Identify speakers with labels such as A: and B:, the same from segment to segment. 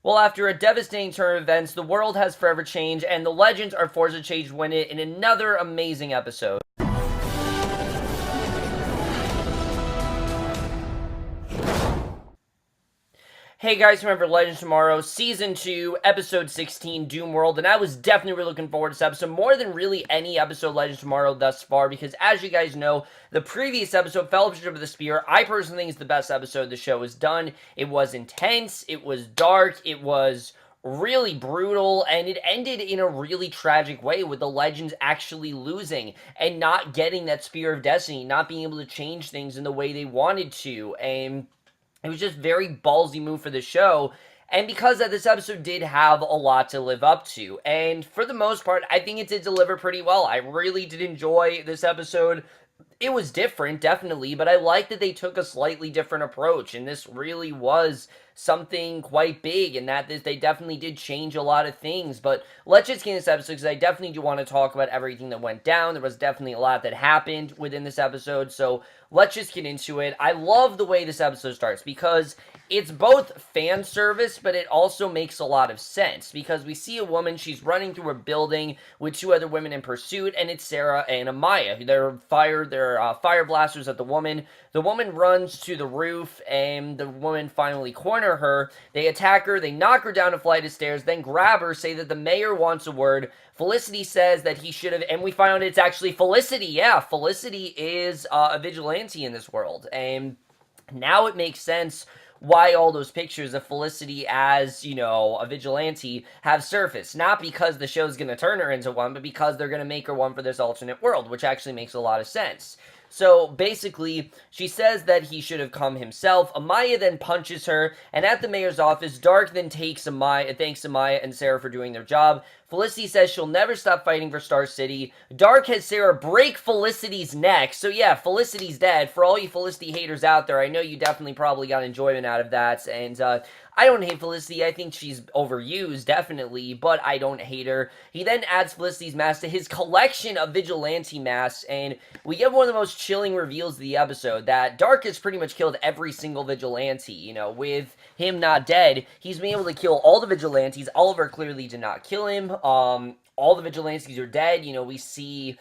A: Well, after a devastating turn of events, the world has forever changed, and the legends are forced to change to win it in another amazing episode. Hey guys, remember Legends Tomorrow, Season 2, Episode 16, Doomworld, and I was definitely really looking forward to this episode, more than really any episode of Legends Tomorrow thus far, because as you guys know, the previous episode, Fellowship of the Spear, I personally think is the best episode the show has done. It was intense, it was dark, it was really brutal, and it ended in a really tragic way with the Legends actually losing and not getting that Spear of Destiny, not being able to change things in the way they wanted to, and it was just very ballsy move for the show, and because of this episode did have a lot to live up to, and for the most part, I think it did deliver pretty well. I really did enjoy this episode. It was different, definitely, but I like that they took a slightly different approach, and this really was something quite big, and that they definitely did change a lot of things. But let's just get into this episode, because I definitely do want to talk about everything that went down. There was definitely a lot that happened within this episode, so let's just get into it. I love the way this episode starts, because it's both fan service, but it also makes a lot of sense, because we see a woman, she's running through a building with two other women in pursuit, and it's Sarah and Amaya. They're fire blasters at the woman. The woman runs to the roof, and the woman finally corner her. They attack her, they knock her down a flight of stairs, then grab her, say that the mayor wants a word. Felicity says that he should have, and we find out it's actually Felicity. Yeah, Felicity is a vigilante in this world, and now it makes sense why all those pictures of Felicity as, a vigilante have surfaced. Not because the show's going to turn her into one, but because they're going to make her one for this alternate world, which actually makes a lot of sense. So basically, she says that he should have come himself. Amaya then punches her, and at the mayor's office, Dark then thanks Amaya and Sarah for doing their job. Felicity says she'll never stop fighting for Star City. Dark has Sarah break Felicity's neck. So yeah, Felicity's dead. For all you Felicity haters out there, I know you definitely probably got enjoyment out of that. And I don't hate Felicity. I think she's overused, definitely, but I don't hate her. He then adds Felicity's mask to his collection of vigilante masks, and we get one of the most chilling reveals of the episode, that Dark has pretty much killed every single vigilante. With him not dead, he's been able to kill all the vigilantes. Oliver clearly did not kill him. All the vigilantes are dead. We see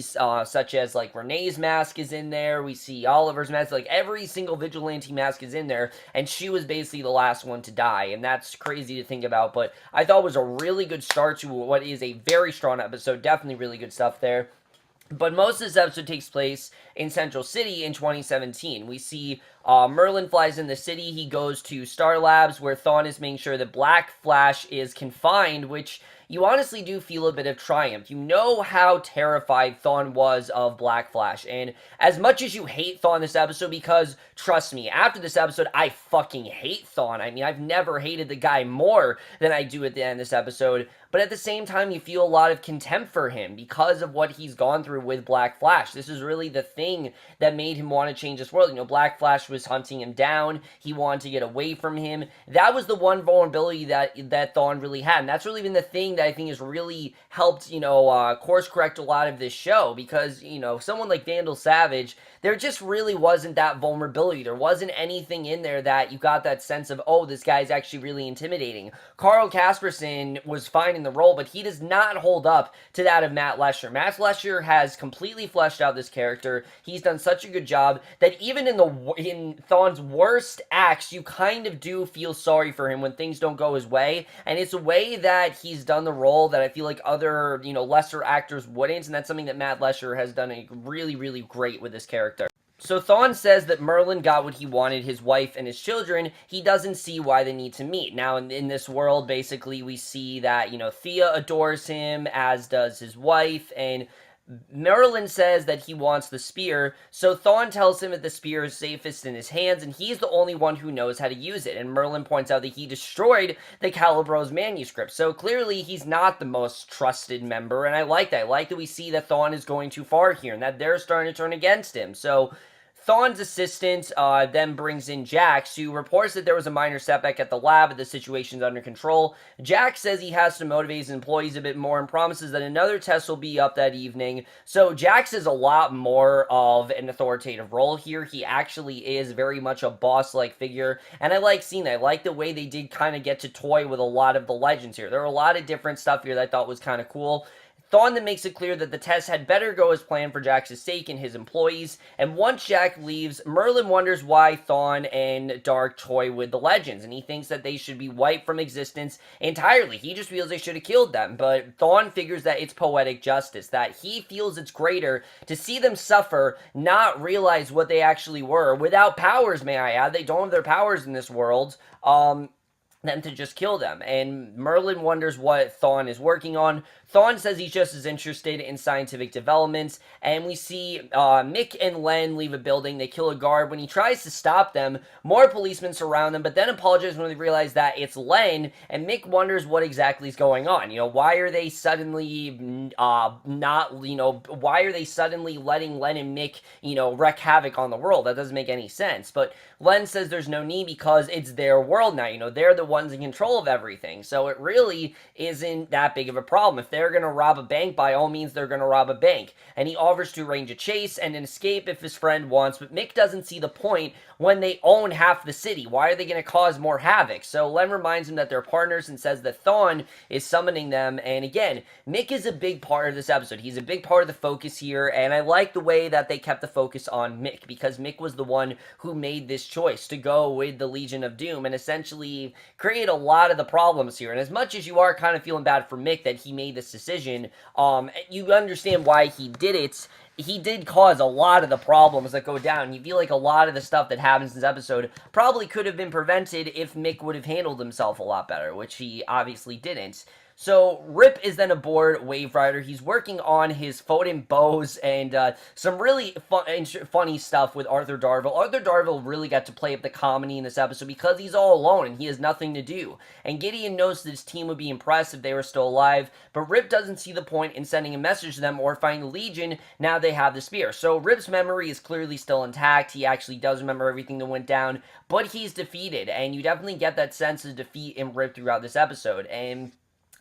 A: such as like Renee's mask is in there. We see Oliver's mask. Like every single vigilante mask is in there, and she was basically the last one to die, and that's crazy to think about. But I thought it was a really good start to what is a very strong episode. Definitely really good stuff there. But most of this episode takes place in Central City in 2017. We see Merlin flies in the city. He goes to Star Labs, where Thawne is making sure that Black Flash is confined, which you honestly do feel a bit of triumph. You know how terrified Thawne was of Black Flash, and as much as you hate Thawne this episode, because, trust me, after this episode, I fucking hate Thawne. I mean, I've never hated the guy more than I do at the end of this episode, but at the same time, you feel a lot of contempt for him because of what he's gone through with Black Flash. This is really the thing that made him want to change this world. Black Flash was hunting him down. He wanted to get away from him. That was the one vulnerability that Thawne really had, and that's really been the thing that I think has really helped, course correct a lot of this show, because, someone like Vandal Savage, there just really wasn't that vulnerability. There wasn't anything in there that you got that sense of, oh, this guy's actually really intimidating. Carl Casperson was fine in the role, but he does not hold up to that of Matt Lesher. Matt Lesher has completely fleshed out this character. He's done such a good job that even in Thawne's worst acts, you kind of do feel sorry for him when things don't go his way, and it's a way that he's done the role that I feel like other, lesser actors wouldn't, and that's something that Matt Lesher has done a really, really great with this character. So Thawne says that Merlin got what he wanted, his wife and his children. He doesn't see why they need to meet. Now, in this world, basically, we see that, Thea adores him, as does his wife, and Merlin says that he wants the spear, so Thawne tells him that the spear is safest in his hands, and he's the only one who knows how to use it, and Merlin points out that he destroyed the Calibro's manuscript, so clearly he's not the most trusted member, and I like that. I like that we see that Thawne is going too far here, and that they're starting to turn against him, so Thawne's assistant then brings in Jax, who reports that there was a minor setback at the lab, but the situation's under control. Jax says he has to motivate his employees a bit more and promises that another test will be up that evening. So Jax is a lot more of an authoritative role here. He actually is very much a boss-like figure, and I like seeing that. I like the way they did kind of get to toy with a lot of the legends here. There are a lot of different stuff here that I thought was kind of cool. Thawne then makes it clear that the test had better go as planned for Jax's sake and his employees, and once Jax leaves, Merlin wonders why Thawne and Dark toy with the legends, and he thinks that they should be wiped from existence entirely. He just feels they should have killed them, but Thawne figures that it's poetic justice, that he feels it's greater to see them suffer, not realize what they actually were, without powers, may I add. They don't have their powers in this world, than to just kill them. And Merlin wonders what Thawne is working on. Thawne says he's just as interested in scientific developments, and we see Mick and Len leave a building. They kill a guard. When he tries to stop them, more policemen surround them, but then apologize when they realize that it's Len, and Mick wonders what exactly is going on. Why are they suddenly why are they suddenly letting Len and Mick, wreak havoc on the world? That doesn't make any sense. But Len says there's no need because it's their world now. They're the ones in control of everything. So it really isn't that big of a problem. If they're going to rob a bank, by all means, they're going to rob a bank. And he offers to arrange a chase and an escape if his friend wants, but Mick doesn't see the point when they own half the city. Why are they going to cause more havoc? So Len reminds him that they're partners and says that Thawne is summoning them. And again, Mick is a big part of this episode. He's a big part of the focus here, and I like the way that they kept the focus on Mick, because Mick was the one who made this choice to go with the Legion of Doom and essentially create a lot of the problems here. And as much as you are kind of feeling bad for Mick that he made this decision, you understand why he did it. He did cause a lot of the problems that go down. You feel like a lot of the stuff that happens in this episode probably could have been prevented if Mick would have handled himself a lot better, which he obviously didn't. So Rip is then aboard Waverider. He's working on his Foden bows and some really funny stuff with Arthur Darvill. Arthur Darvill really got to play up the comedy in this episode because he's all alone and he has nothing to do. And Gideon knows that his team would be impressed if they were still alive, but Rip doesn't see the point in sending a message to them or finding the Legion now they have the spear. So Rip's memory is clearly still intact. He actually does remember everything that went down, but he's defeated, and you definitely get that sense of defeat in Rip throughout this episode. And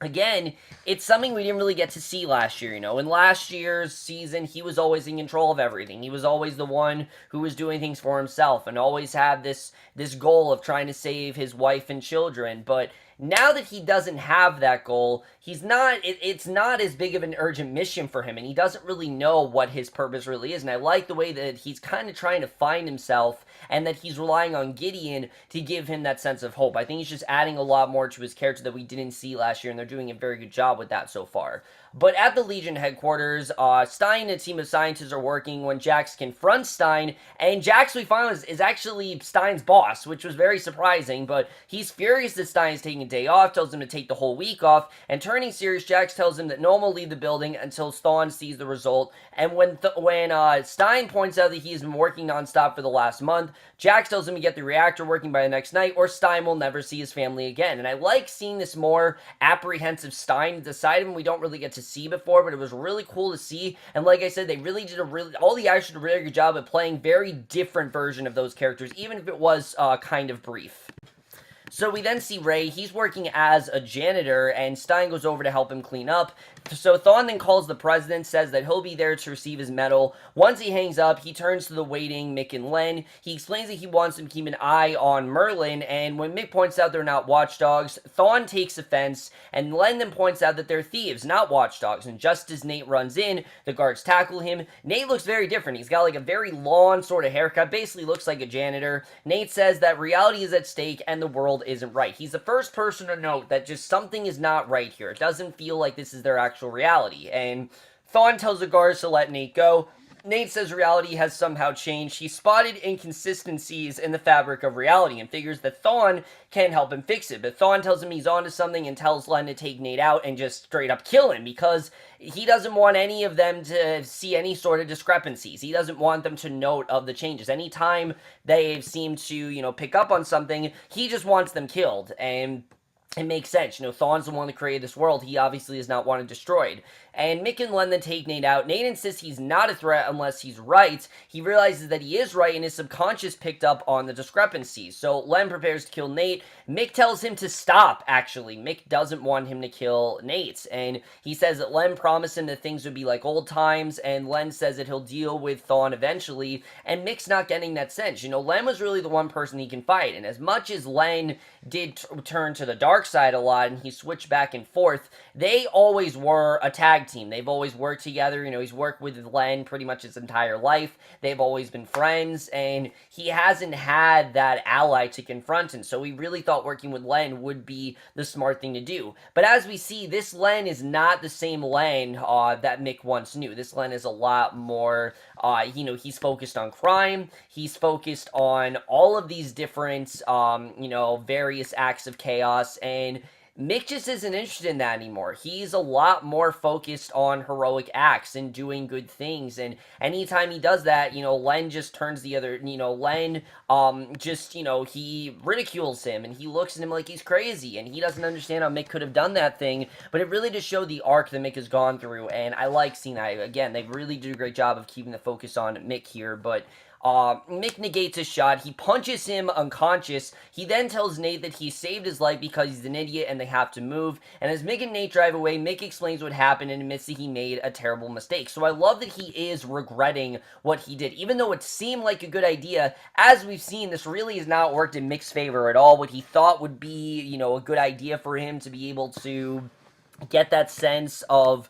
A: again, it's something we didn't really get to see last year, In last year's season, he was always in control of everything. He was always the one who was doing things for himself and always had this goal of trying to save his wife and children. But now that he doesn't have that goal, it's not as big of an urgent mission for him, and he doesn't really know what his purpose really is. And I like the way that he's kind of trying to find himself and that he's relying on Gideon to give him that sense of hope. I think he's just adding a lot more to his character that we didn't see last year, and they're doing a very good job with that so far. But at the Legion headquarters, Stein and a team of scientists are working when Jax confronts Stein, and Jax, we find, is actually Stein's boss, which was very surprising, but he's furious that Stein is taking a day off, tells him to take the whole week off, and turning serious, Jax tells him that no one will leave the building until Thawne sees the result, and when Stein points out that he has been working nonstop for the last month, Jax tells him to get the reactor working by the next night, or Stein will never see his family again. And I like seeing this more apprehensive Stein. The side of him we don't really get to see before, but it was really cool to see. And like I said, they really did all the actors did a really good job at playing very different version of those characters, even if it was kind of brief. So we then see Ray. He's working as a janitor, and Stein goes over to help him clean up. So Thawne then calls the president, says that he'll be there to receive his medal. Once he hangs up, he turns to the waiting Mick and Len. He explains that he wants them to keep an eye on Merlin, and when Mick points out they're not watchdogs, Thawne takes offense, and Len then points out that they're thieves, not watchdogs. And just as Nate runs in, the guards tackle him. Nate looks very different. He's got like a very long sort of haircut, basically looks like a janitor. Nate says that reality is at stake and the world isn't right. He's the first person to note that just something is not right here. It doesn't feel like this is their actual reality. And Thawne tells the guards to let Nate go. Nate says reality has somehow changed. He spotted inconsistencies in the fabric of reality and figures that Thawne can help him fix it. But Thawne tells him he's onto something and tells Len to take Nate out and just straight up kill him because he doesn't want any of them to see any sort of discrepancies. He doesn't want them to note of the changes. Anytime they seem to, pick up on something, he just wants them killed. And it makes sense. Thawne's the one that created this world. He obviously does not want it destroyed. And Mick and Len then take Nate out. Nate insists he's not a threat unless he's right. He realizes that he is right, and his subconscious picked up on the discrepancies. So Len prepares to kill Nate. Mick tells him to stop, actually. Mick doesn't want him to kill Nate. And he says that Len promised him that things would be like old times, and Len says that he'll deal with Thawne eventually. And Mick's not getting that sense. Len was really the one person he can fight. And as much as Len did turn to the dark side a lot, and he switched back and forth, they always were a tag team. They've always worked together. He's worked with Len pretty much his entire life. They've always been friends, and he hasn't had that ally to confront him. So he really thought working with Len would be the smart thing to do. But as we see, this Len is not the same Len that Mick once knew. This Len is a lot more, he's focused on crime. He's focused on all of these different, various acts of chaos, and Mick just isn't interested in that anymore. He's a lot more focused on heroic acts and doing good things. And anytime he does that, Len just turns the other, Len, he ridicules him and he looks at him like he's crazy and he doesn't understand how Mick could have done that thing. But it really just showed the arc that Mick has gone through. And I like seeing that. Again, they really do a great job of keeping the focus on Mick here. But Mick negates his shot. He punches him unconscious. He then tells Nate that he saved his life because he's an idiot and they have to move. And as Mick and Nate drive away, Mick explains what happened and admits that he made a terrible mistake. So I love that he is regretting what he did. Even though it seemed like a good idea, as we've seen, this really has not worked in Mick's favor at all. What he thought would be, a good idea for him to be able to get that sense of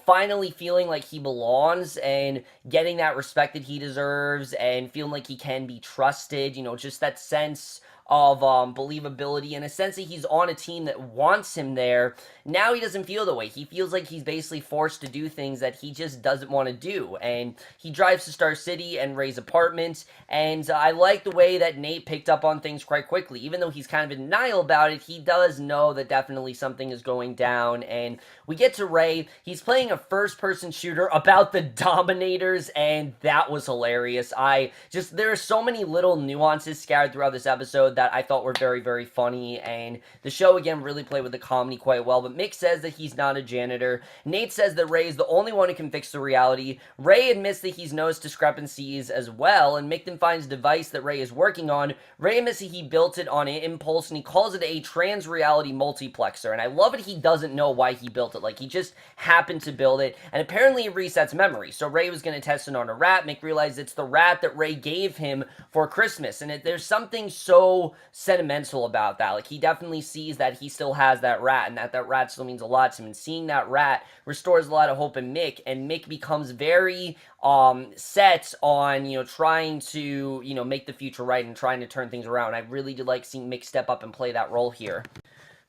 A: finally feeling like he belongs and getting that respect that he deserves and feeling like he can be trusted, just that sense of believability and a sense that he's on a team that wants him there. Now he doesn't feel the way. He feels like he's basically forced to do things that he just doesn't want to do. And he drives to Star City and Ray's apartment. And I like the way that Nate picked up on things quite quickly. Even though he's kind of in denial about it, he does know that definitely something is going down. And we get to Ray. He's playing a first-person shooter about the Dominators, and that was hilarious. There are so many little nuances scattered throughout this episode that I thought were very, very funny, and the show, again, really played with the comedy quite well. But Mick says that he's not a janitor. Nate says that Ray is the only one who can fix the reality. Ray admits that he's noticed discrepancies as well, and Mick then finds a device that Ray is working on. Ray admits that he built it on an impulse, and he calls it a trans-reality multiplexer, and I love it he doesn't know why he built it. Like, he just happened to build it, and apparently it resets memory. So Ray was going to test it on a rat. Mick realized it's the rat that Ray gave him for Christmas, and there's something so sentimental about that. Like, he definitely sees that he still has that rat, and that rat still means a lot to him, and seeing that rat restores a lot of hope in Mick, and Mick becomes very set on, trying to, make the future right and trying to turn things around. I really did like seeing Mick step up and play that role here.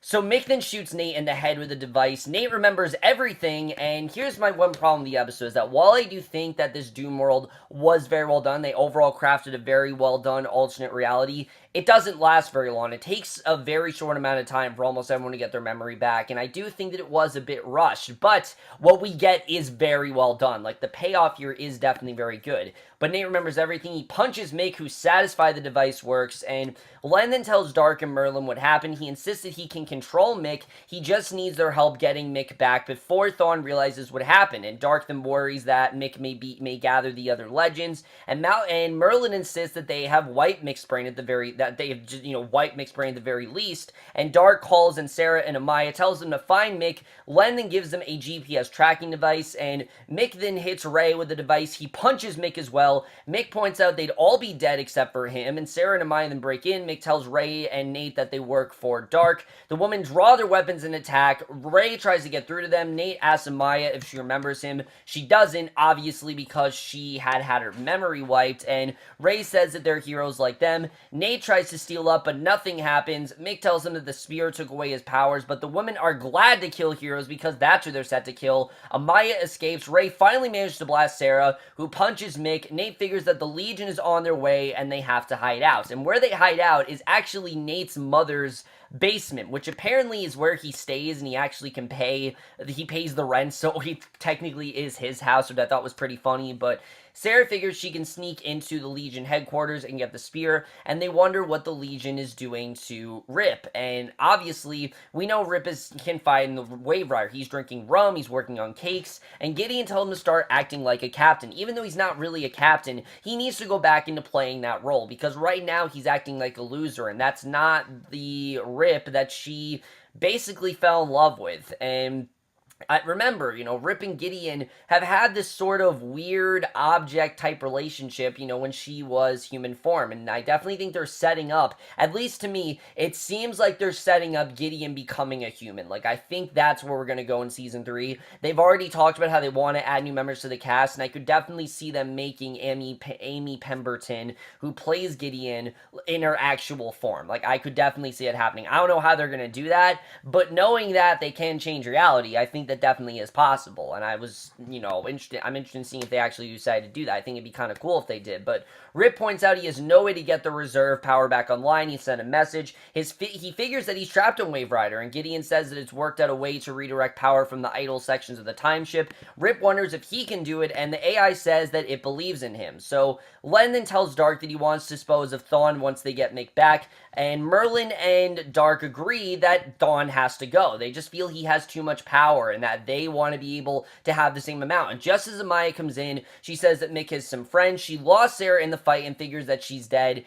A: So Mick then shoots Nate in the head with a device. Nate remembers everything, and here's my one problem with the episode, is that while I do think that this Doomworld was very well done, they overall crafted a very well done alternate reality, it doesn't last very long. It takes a very short amount of time for almost everyone to get their memory back, and I do think that it was a bit rushed, but what we get is very well done. Like, the payoff here is definitely very good. But Nate remembers everything. He punches Mick, who's satisfied the device works, and Len then tells Dark and Merlin what happened. He insists that he can control Mick. He just needs their help getting Mick back before Thawne realizes what happened, and Dark then worries that Mick may gather the other legends, and Merlin insists that they have white Mick's brain at the very white Mick's brain at the very least, and Dark calls and Sarah and Amaya tells them to find Mick. Len then gives them a GPS tracking device, and Mick then hits Ray with the device. He punches Mick as well. Mick points out they'd all be dead except for him, and Sarah and Amaya then break in. Mick tells Ray and Nate that they work for Dark. The women draw their weapons and attack. Ray tries to get through to them. Nate asks Amaya if she remembers him. She doesn't, obviously, because she had her memory wiped, and Ray says that they're heroes like them. Nate tries to steal up, but nothing happens. Mick tells him that the spear took away his powers, but the women are glad to kill heroes because that's who they're set to kill. Amaya escapes. Ray finally manages to blast Sarah, who punches Mick. Nate figures that the Legion is on their way and they have to hide out. And where they hide out is actually Nate's mother's basement, which apparently is where he stays, and he actually he pays the rent, so he technically is his house, which I thought was pretty funny. But Sarah figures she can sneak into the Legion headquarters and get the spear, and they wonder what the Legion is doing to Rip. And obviously, we know Rip can fight in the Waverider. He's drinking rum, he's working on cakes, and Gideon told him to start acting like a captain. Even though he's not really a captain, he needs to go back into playing that role, because right now he's acting like a loser, and that's not the Rip that she basically fell in love with. And I remember, Rip and Gideon have had this sort of weird object type relationship, when she was human form. And I definitely think they're setting up, at least to me, it seems like they're setting up Gideon becoming a human. Like, I think that's where we're going to go in season 3. They've already talked about how they want to add new members to the cast, and I could definitely see them making Amy Pemberton, who plays Gideon, in her actual form. Like, I could definitely see it happening. I don't know how they're going to do that, but knowing that they can change reality, I think that definitely is possible. And I was, interested. I'm interested in seeing if they actually decide to do that. I think it'd be kind of cool if they did. But Rip points out he has no way to get the reserve power back online. He sent a message. He figures that he's trapped on Waverider, and Gideon says that it's worked out a way to redirect power from the idle sections of the time ship. Rip wonders if he can do it, and the AI says that it believes in him. So Len then tells Dark that he wants to dispose of Thawne once they get Mick back, and Merlin and Dark agree that Thawne has to go. They just feel he has too much power, and that they want to be able to have the same amount. And just as Amaya comes in, she says that Mick has some friends. She lost Sarah in the fight and figures that she's dead.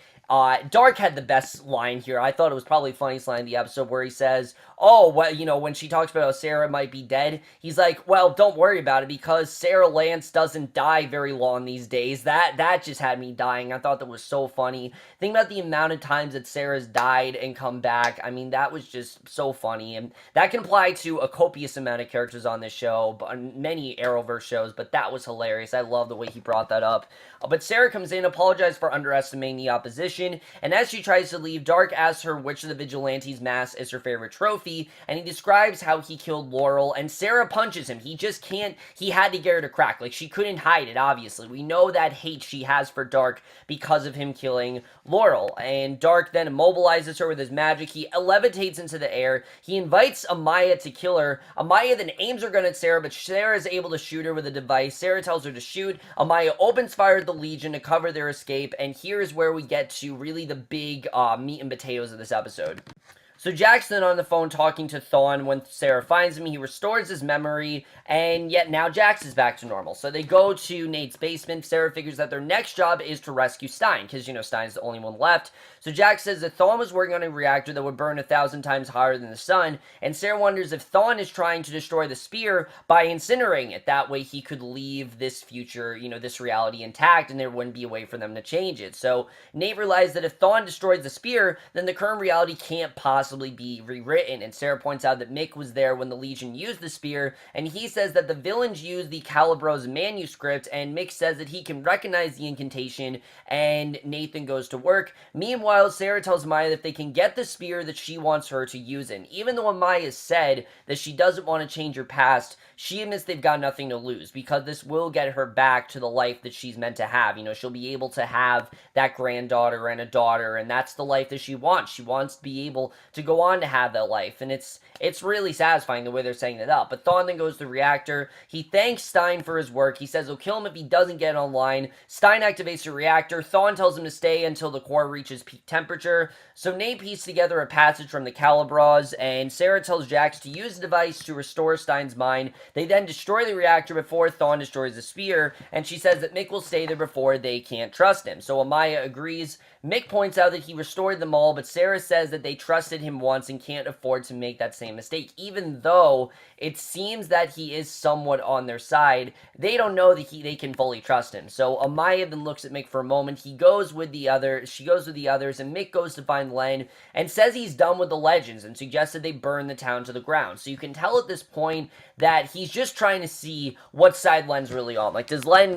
A: Dark had the best line here. I thought it was probably the funniest line in the episode, where he says, oh, well, when she talks about how Sarah might be dead, he's like, well, don't worry about it, because Sarah Lance doesn't die very long these days. That just had me dying. I thought that was so funny. Think about the amount of times that Sarah's died and come back. I mean, that was just so funny, and that can apply to a copious amount of characters on this show, many Arrowverse shows, but that was hilarious. I love the way he brought that up. But Sarah comes in, apologizes for underestimating the opposition, and as she tries to leave, Dark asks her which of the Vigilantes' mask is her favorite trophy, and he describes how he killed Laurel, and Sarah punches him. He just can't, he had to get her to crack. Like, she couldn't hide it, obviously. We know that hate she has for Dark because of him killing Laurel, and Dark then immobilizes her with his magic. He levitates into the air. He invites Amaya to kill her. Amaya then aims her gun at Sarah, but Sarah is able to shoot her with a device. Sarah tells her to shoot. Amaya opens fire at the Legion to cover their escape, and here's where we get to really the big meat and potatoes of this episode. So Jack's then on the phone talking to Thawne when Sarah finds him. He restores his memory, and yet now Jax is back to normal. So they go to Nate's basement. Sarah figures that their next job is to rescue Stein, because, Stein's the only one left. So Jax says that Thawne was working on a reactor that would burn 1,000 times hotter than the sun, and Sarah wonders if Thawne is trying to destroy the spear by incinerating it. That way he could leave this future, this reality intact, and there wouldn't be a way for them to change it. So Nate realizes that if Thawne destroys the spear, then the current reality can't possibly be rewritten, and Sarah points out that Mick was there when the Legion used the spear, and he says that the villains used the Calibro's manuscript, and Mick says that he can recognize the incantation, and Nathan goes to work. Meanwhile, Sarah tells Maya that if they can get the spear, that she wants her to use it. And even though Maya said that she doesn't want to change her past, she admits they've got nothing to lose, because this will get her back to the life that she's meant to have. She'll be able to have that granddaughter and a daughter, and that's the life that she wants. She wants to be able to go on to have that life, and it's really satisfying the way they're setting it up. But Thawne then goes to the reactor. He thanks Stein for his work. He says he'll kill him if he doesn't get online. Stein activates the reactor. Thawne tells him to stay until the core reaches peak temperature. So Nate pieces together a passage from the Calibros, and Sarah tells Jax to use the device to restore Stein's mind. They then destroy the reactor before Thawne destroys the spear, and she says that Mick will stay there before they can't trust him. So Amaya agrees. Mick points out that he restored them all, but Sarah says that they trusted him once and can't afford to make that same mistake. Even though it seems that he is somewhat on their side, they don't know that they can fully trust him. So Amaya then looks at Mick for a moment. She goes with the others, and Mick goes to find Len and says he's done with the legends and suggests that they burn the town to the ground. So you can tell at this point that he's just trying to see what side Len's really on. Like, is Len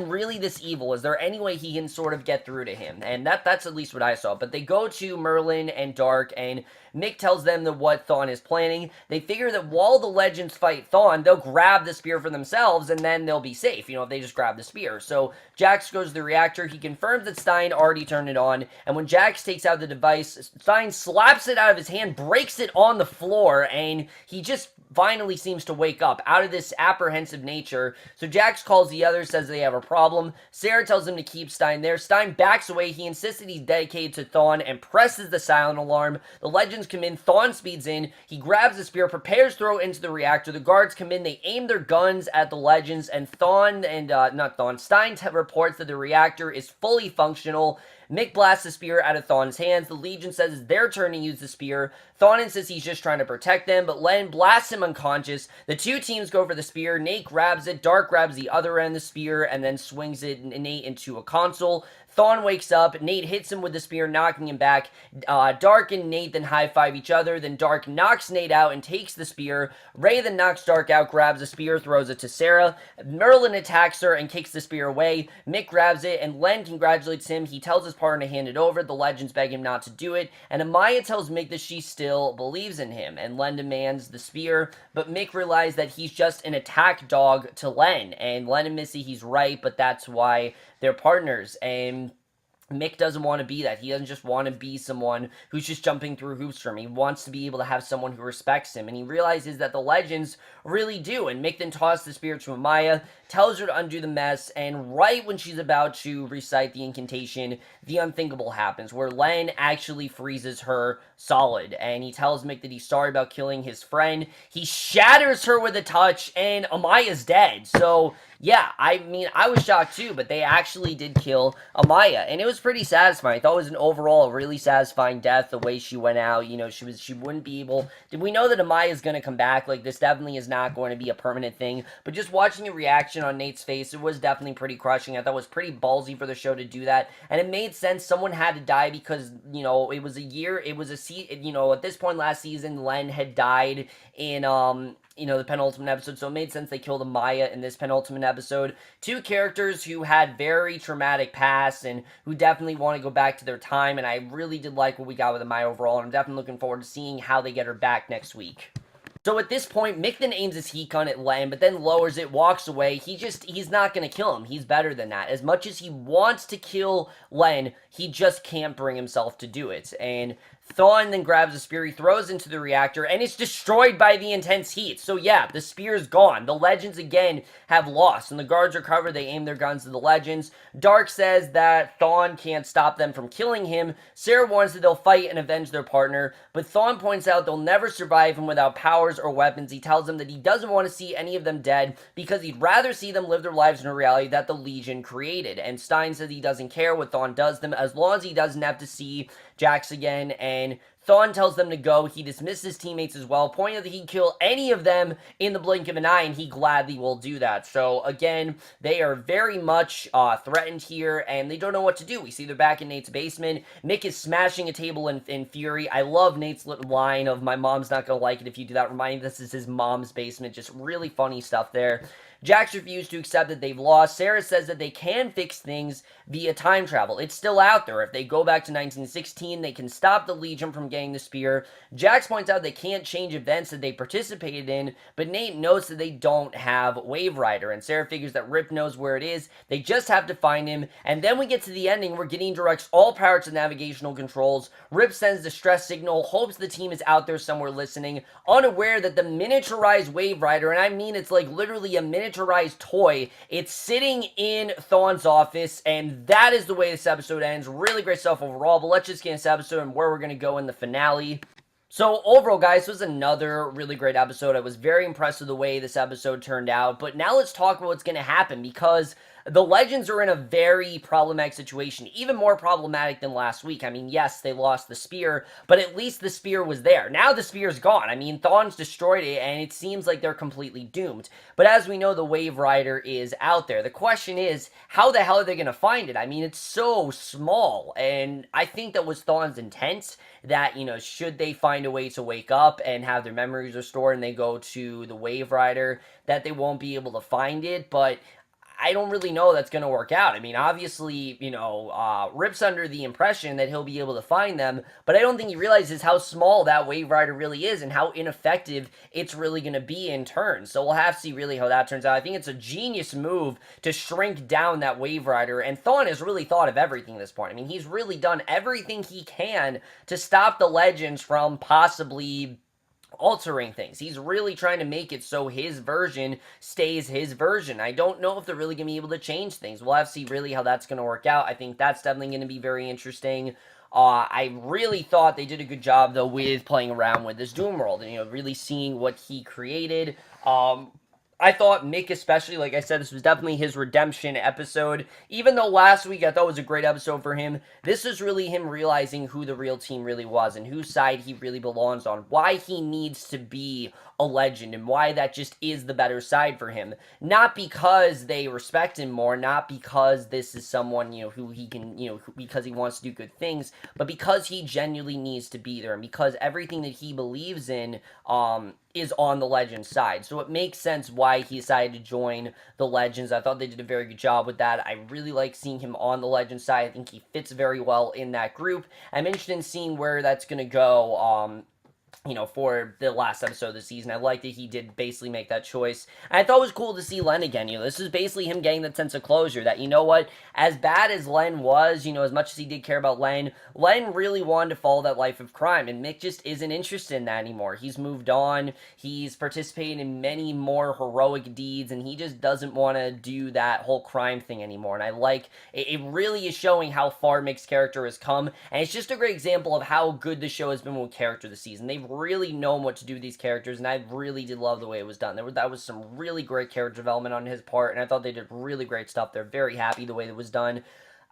A: really this evil? Is there any way he can sort of get through to him? And that's at least what I saw. But they go to Merlin and Dark, and Mick tells them that what Thawne is planning. They figure that while the legends fight Thawne, they'll grab the spear for themselves, and then they'll be safe, if they just grab the spear. So Jax goes to the reactor. He confirms that Stein already turned it on, and when Jax takes out the device, Stein slaps it out of his hand, breaks it on the floor, and he just finally seems to wake up out of this apprehensive nature. So Jax calls the others, says they have a problem. Sarah tells him to keep Stein there. Stein backs away. He insists that he's dedicated to Thawne and presses the silent alarm. The legends come in. Thawne speeds in. He grabs the spear, prepares to throw it into the reactor. The guards come in. They aim their guns at the legends, and Stein reports that the reactor is fully functional. Mick blasts the spear out of Thawne's hands. The Legion says it's their turn to use the spear. Thawne insists he's just trying to protect them, but Len blasts him unconscious. The two teams go for the spear. Nate grabs it. Dark grabs the other end of the spear and then swings it Nate into a console. Thawne wakes up. Nate hits him with the spear, knocking him back. Dark and Nate then high-five each other. Then Dark knocks Nate out and takes the spear. Ray then knocks Dark out, grabs the spear, throws it to Sarah. Merlin attacks her and kicks the spear away. Mick grabs it, and Len congratulates him. He tells his partner to hand it over. The legends beg him not to do it. And Amaya tells Mick that she still believes in him. And Len demands the spear, but Mick realizes that he's just an attack dog to Len. And Len and Missy, he's right, but that's why they're partners. And Mick doesn't want to be that. He doesn't just want to be someone who's just jumping through hoops for him. He wants to be able to have someone who respects him. And he realizes that the legends really do. And Mick then tosses the spear to Amaya, tells her to undo the mess, and right when she's about to recite the incantation, the unthinkable happens, where Len actually freezes her solid. And he tells Mick that he's sorry about killing his friend. He shatters her with a touch, and Amaya's dead. So yeah, I mean, I was shocked too, but they actually did kill Amaya, and it was pretty satisfying. I thought it was an overall a really satisfying death, the way she went out. She wouldn't be able. Did we know that Amaya's gonna come back? Like, this definitely is not going to be a permanent thing. But just watching the reaction on Nate's face, it was definitely pretty crushing. I thought it was pretty ballsy for the show to do that, and it made sense. Someone had to die because it was a year. It was at this point last season, Len had died in the penultimate episode, so it made sense they killed Amaya in this penultimate episode. Two characters who had very traumatic pasts and who definitely want to go back to their time, and I really did like what we got with Amaya overall, and I'm definitely looking forward to seeing how they get her back next week. So at this point, Mick then aims his heat gun at Len, but then lowers it, walks away. He's not going to kill him. He's better than that. As much as he wants to kill Len, he just can't bring himself to do it. And Thawne then grabs the spear, he throws into the reactor, and it's destroyed by the intense heat. So yeah, the spear's gone. The legends again have lost, and the guards recover. They aim their guns at the legends. Dark says that Thawne can't stop them from killing him. Sarah warns that they'll fight and avenge their partner, but Thawne points out they'll never survive him without powers or weapons. He tells them that he doesn't want to see any of them dead because he'd rather see them live their lives in a reality that the Legion created. And Stein says he doesn't care what Thawne does them as long as he doesn't have to see Jax again, and Thawne tells them to go. He dismisses his teammates as well, pointing out that he'd kill any of them in the blink of an eye, and he gladly will do that. So again, they are very much threatened here, and they don't know what to do. We see they're back in Nate's basement. Mick is smashing a table in fury. I love Nate's little line of, "My mom's not gonna like it if you do that," reminding this is his mom's basement. Just really funny stuff there. Jax refused to accept that they've lost. Sarah says that they can fix things via time travel. It's still out there. If they go back to 1916, they can stop the Legion from getting the spear. Jax points out they can't change events that they participated in, but Nate notes that they don't have Waverider, and Sarah figures that Rip knows where it is. They just have to find him, and then we get to the ending where Gideon directs all power to navigational controls. Rip sends the stress signal, hopes the team is out there somewhere listening, unaware that the miniaturized Waverider, and I mean it's like literally a miniaturized toy, it's sitting in Thawne's office, and that is the way this episode ends. Really great stuff overall, but let's just get into this episode and where we're going to go in the finale. So overall, guys, this was another really great episode. I was very impressed with the way this episode turned out, but now let's talk about what's going to happen, because the Legends are in a very problematic situation, even more problematic than last week. I mean, yes, they lost the spear, but at least the spear was there. Now the spear's gone. I mean, Thawne's destroyed it, and it seems like they're completely doomed. But as we know, the Waverider is out there. The question is, how the hell are they going to find it? I mean, it's so small, and I think that was Thawne's intent, that, should they find a way to wake up and have their memories restored and they go to the Waverider, that they won't be able to find it. But I don't really know that's going to work out. I mean, obviously, Rip's under the impression that he'll be able to find them, but I don't think he realizes how small that Waverider really is and how ineffective it's really going to be in turn. So we'll have to see really how that turns out. I think it's a genius move to shrink down that Waverider, and Thawne has really thought of everything at this point. I mean, he's really done everything he can to stop the Legends from possibly altering things. He's really trying to make it so his version stays his version. I don't know if they're really going to be able to change things. We'll have to see really how that's going to work out. I think that's definitely going to be very interesting. I really thought they did a good job, though, with playing around with this Doomworld and, really seeing what he created. I thought Mick especially, like I said, this was definitely his redemption episode. Even though last week I thought was a great episode for him, this is really him realizing who the real team really was and whose side he really belongs on. Why he needs to be a legend and why that just is the better side for him. Not because they respect him more, not because this is someone, who he can, because he wants to do good things, but because he genuinely needs to be there and because everything that he believes in, is on the Legends side. So it makes sense why he decided to join the Legends. I thought they did a very good job with that. I really like seeing him on the Legends side. I think he fits very well in that group. I'm interested in seeing where that's going to go, for the last episode of the season. I like that he did basically make that choice. And I thought it was cool to see Len again. This is basically him getting that sense of closure that, as bad as Len was, as much as he did care about Len really wanted to follow that life of crime, and Mick just isn't interested in that anymore. He's moved on. He's participating in many more heroic deeds, and he just doesn't want to do that whole crime thing anymore. And I like, it really is showing how far Mick's character has come, and it's just a great example of how good the show has been with character this season. They've really known what to do with these characters, and I really did love the way it was done. That was some really great character development on his part, and I thought they did really great stuff. They're very happy the way it was done.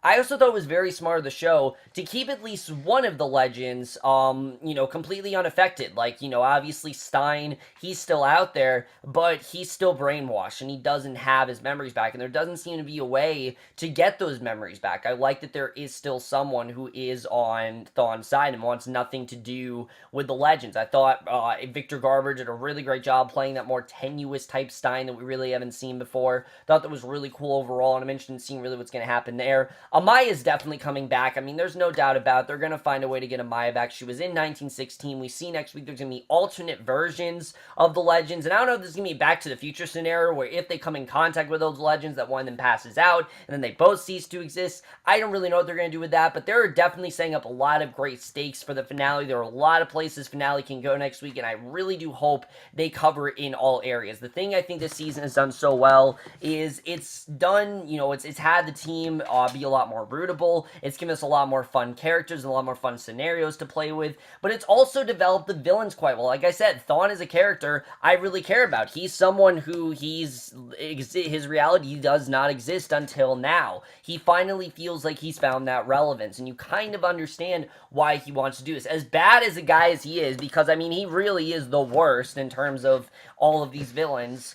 A: I also thought it was very smart of the show to keep at least one of the Legends, completely unaffected. Like, obviously Stein, he's still out there, but he's still brainwashed, and he doesn't have his memories back, and there doesn't seem to be a way to get those memories back. I like that there is still someone who is on Thawne's side and wants nothing to do with the Legends. I thought Victor Garber did a really great job playing that more tenuous type Stein that we really haven't seen before. Thought that was really cool overall, and I'm interested in seeing really what's going to happen there. Amaya is definitely coming back. I mean, there's no doubt about it. They're going to find a way to get Amaya back. She was in 1916. We see next week there's going to be alternate versions of the Legends. And I don't know if this is going to be a Back to the Future scenario where if they come in contact with those Legends, that one of them passes out and then they both cease to exist. I don't really know what they're going to do with that, but they're definitely setting up a lot of great stakes for the finale. There are a lot of places finale can go next week, and I really do hope they cover it in all areas. The thing I think this season has done so well is it's done, it's had the team be a lot more rootable. It's given us a lot more fun characters and a lot more fun scenarios to play with, but it's also developed the villains quite well. Like I said, Thawne is a character I really care about. He's someone who his reality does not exist until now. He finally feels like he's found that relevance, and you kind of understand why he wants to do this. As bad as a guy as he is, because, I mean, he really is the worst in terms of all of these villains,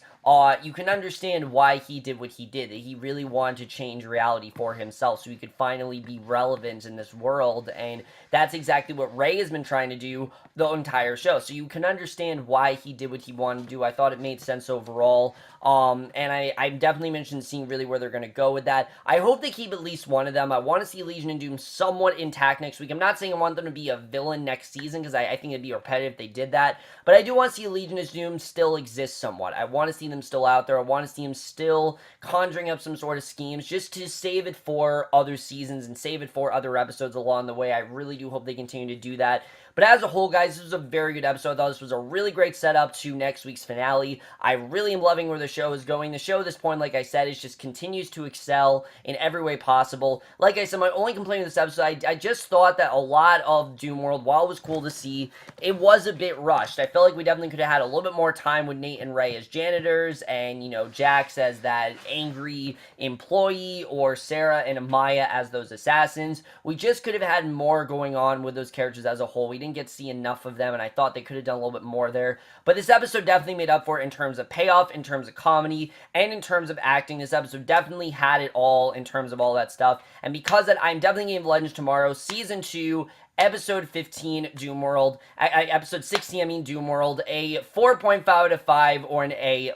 A: you can understand why he did what he did. He really wanted to change reality for himself so he could finally be relevant in this world, and that's exactly what Ray has been trying to do the entire show. So you can understand why he did what he wanted to do. I thought it made sense overall, and I'm definitely mentioned seeing really where they're going to go with that. I hope they keep at least one of them. I want to see Legion and Doom somewhat intact next week. I'm not saying I want them to be a villain next season, because I think it'd be repetitive if they did that, but I do want to see Legion and Doom still exist somewhat. I want to see them still out there. I want to see them still conjuring up some sort of schemes just to save it for other seasons and save it for other episodes along the way. I really do hope they continue to do that. But as a whole, guys, this was a very good episode. I thought this was a really great setup to next week's finale. I really am loving where the show is going. The show at this point, like I said, is just continues to excel in every way possible. Like I said, my only complaint with this episode, I just thought that a lot of Doomworld, while it was cool to see, it was a bit rushed. I felt like we definitely could have had a little bit more time with Nate and Ray as janitors, and, Jax as that angry employee, or Sarah and Amaya as those assassins. We just could have had more going on with those characters as a whole. We didn't get to see enough of them, and I thought they could have done a little bit more there. But this episode definitely made up for it in terms of payoff, in terms of comedy, and in terms of acting. This episode definitely had it all in terms of all that stuff. And because of that, I'm definitely getting Legends tomorrow, Season 2, Episode 15, Doomworld. Episode 16, Doomworld. A 4.5 out of 5 or an A-.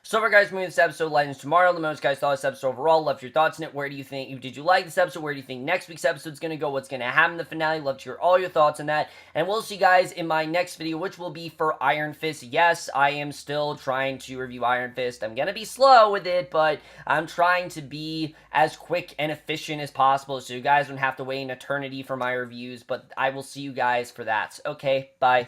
A: So far, guys, moving this episode, Legends tomorrow. Let me know what you guys thought of this episode overall. Love your thoughts on it. Where do you think, did you like this episode? Where do you think next week's episode is going to go? What's going to happen in the finale? Love to hear all your thoughts on that. And we'll see you guys in my next video, which will be for Iron Fist. Yes, I am still trying to review Iron Fist. I'm going to be slow with it, but I'm trying to be as quick and efficient as possible so you guys don't have to wait an eternity for my reviews. But I will see you guys for that. Okay, bye.